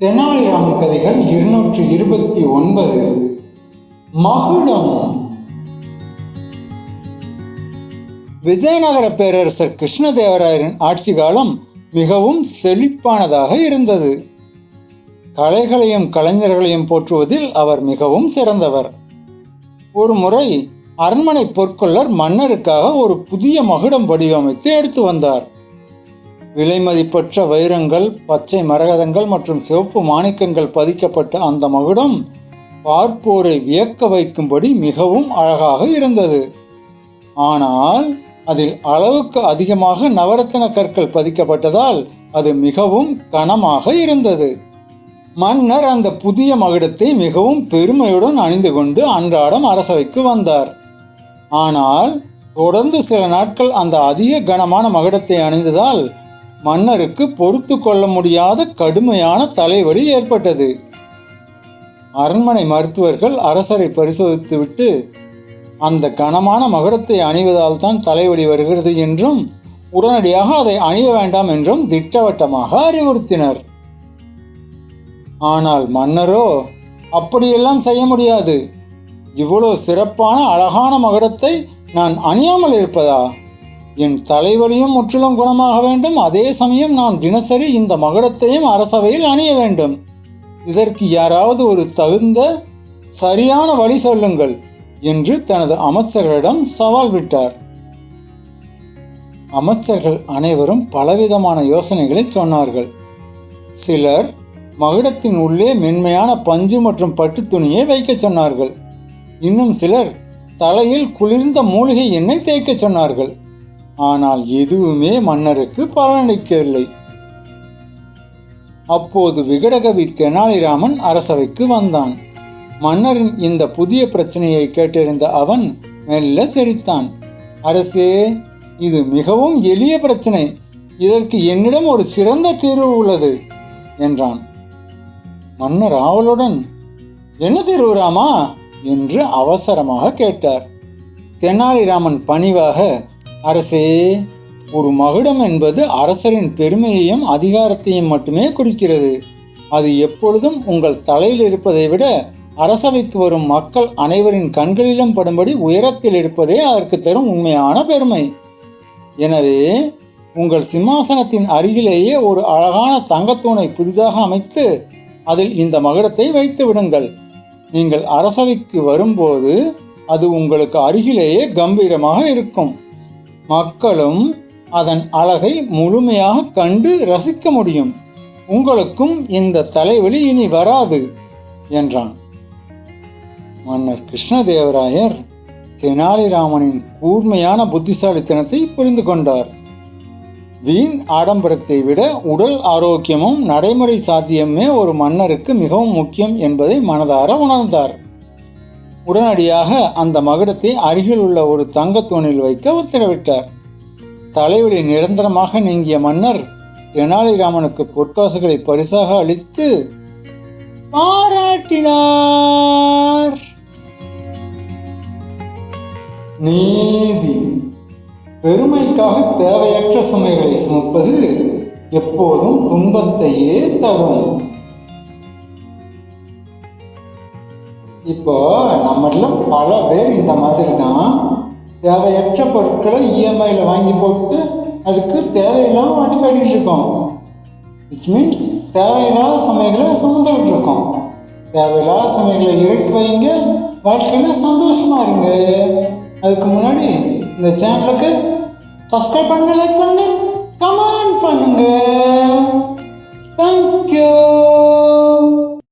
தெனாலிராமன் கதைகள் 229. மகுடம். விஜயநகர பேரரசர் கிருஷ்ணதேவராயரின் ஆட்சி காலம் மிகவும் செழிப்பானதாக இருந்தது. கலைகளையும் கலைஞர்களையும் போற்றுவதில் அவர் மிகவும் சிறந்தவர். ஒரு முறை அரண்மனை பொற்கொள்ளர் மன்னருக்காக ஒரு புதிய மகுடம் வடிவமைத்து எடுத்து வந்தார். விலை மதிப்பற்ற வைரங்கள், பச்சை மரகதங்கள் மற்றும் சிவப்பு மாணிக்கங்கள் பதிக்கப்பட்ட அந்த மகுடம் பார்ப்போரை வியக்க வைக்கும்படி மிகவும் அழகாக இருந்தது. ஆனால் அதில் அளவுக்கு அதிகமாக நவரத்தின கற்கள் பதிக்கப்பட்டதால் அது மிகவும் கனமாக இருந்தது. மன்னர் அந்த புதிய மகுடத்தை மிகவும் பெருமையுடன் அணிந்து கொண்டு அன்றாடம் அரசவைக்கு வந்தார். ஆனால் தொடர்ந்து சில நாட்கள் அந்த அதிக கனமான மகுடத்தை அணிந்ததால் மன்னருக்கு பொறுத்து கொள்ள முடியாத கடுமையான தலைவலி ஏற்பட்டது. அரண்மனை மருத்துவர்கள் அரசரை பரிசோதித்துவிட்டு அந்த கனமான மகுடத்தை அணிவதால் தான் தலைவலி வருகிறது என்றும் உடனடியாக அதை அணிய வேண்டாம் என்றும் திட்டவட்டமாக அறிவுறுத்தினர். ஆனால் மன்னரோ அப்படியெல்லாம் செய்ய முடியாது, இவ்வளவு சிறப்பான அழகான மகுடத்தை நான் அணியாமல் இருப்பதா? என் தலைவலியும் முற்றிலும் குணமாக வேண்டும், அதே சமயம் நான் தினசரி இந்த மகுடத்தையும் அரசவையில் அணிய வேண்டும். இதற்கு யாராவது ஒரு தகுந்த சரியான வழி சொல்லுங்கள் என்று தனது அமைச்சர்களிடம் சவால் விட்டார். அமைச்சர்கள் அனைவரும் பலவிதமான யோசனைகளை சொன்னார்கள். சிலர் மகுடத்தின் உள்ளே மென்மையான பஞ்சு மற்றும் பட்டு துணியை வைக்க சொன்னார்கள். இன்னும் சிலர் தலையில் குளிர்ந்த மூலிகை எண்ணெய் தேய்க்க சொன்னார்கள். ஆனால் எதுவுமே மன்னருக்கு பலனளிக்கவில்லை. அப்போது விகடகவி தெனாலிராமன் அரசவைக்கு வந்தான். மன்னரின் இந்த புதிய பிரச்சனையை கேட்டறிந்த அவன் மெல்ல சிரித்தான். அரசே, இது மிகவும் எளிய பிரச்சனை, இதற்கு என்னிடம் ஒரு சிறந்த தீர்வு உள்ளது என்றான். மன்னர் ஆவலுடன், என்ன தீர்வு ராமா என்று அவசரமாக கேட்டார். தெனாலிராமன் பணிவாக, அரசே, ஒரு மகுடம் என்பது அரசரின் பெருமையையும் அதிகாரத்தையும் மட்டுமே குறிக்கிறது. அது எப்பொழுதும் உங்கள் தலையில் இருப்பதை விட அரசவைக்கு வரும் மக்கள் அனைவரின் கண்களிலும் படும்படி உயரத்தில் இருப்பதே அதற்கு தரும் உண்மையான பெருமை. எனவே உங்கள் சிம்மாசனத்தின் அருகிலேயே ஒரு அழகான தங்கத்தூணை புதிதாக அமைத்து அதில் இந்த மகுடத்தை வைத்து விடுங்கள். நீங்கள் அரசவைக்கு வரும்போது அது உங்களுக்கு அருகிலேயே கம்பீரமாக இருக்கும். மக்களும் அதன் அழகை முழுமையாக கண்டு ரசிக்க முடியும். உங்களுக்கும் இந்த தலைவலி இனி வராது என்றான். மன்னர் கிருஷ்ணதேவராயர் தெனாலிராமனின் கூர்மையான புத்திசாலித்தனத்தை புரிந்து கொண்டார். வீண் ஆடம்பரத்தை விட உடல் ஆரோக்கியமும் நடைமுறை சாத்தியமே ஒரு மன்னருக்கு மிகவும் முக்கியம் என்பதை மனதார உணர்ந்தார். உடனடியாக அந்த மகுடத்தை அருகில் உள்ள ஒரு தங்கத்தூணில் வைக்க உத்தரவிட்டார். தலைவலி நிரந்தரமாக நீங்கிய மன்னர் தெனாலிராமனுக்கு பொற்காசுகளை பரிசாக அளித்து பாராட்டினார். நீதி. பெருமைக்காக தேவையற்ற சுமைகளை சுமப்பது எப்போதும் துன்பத்தையே தரும். இப்போ நம்மள பல பேர் இந்த மாதிரி தான் தேவையற்ற பொருட்களை இஎம்ஐயில் வாங்கி போட்டு அதுக்கு தேவையில்லாமல் மாட்டிக்காட்டிகிட்டு இருக்கோம். விச் மீன்ஸ் தேவையில்லாத சமயங்களை சுமந்துக்கிட்டு இருக்கோம். தேவையில்லாத சமயங்களை இறக்கி வைங்க, வாழ்க்கையில் சந்தோஷமாக இருங்க. அதுக்கு முன்னாடி இந்த சேனலுக்கு சப்ஸ்கிரைப் பண்ணுங்க, லைக் பண்ணுங்க, கமெண்ட் பண்ணுங்க.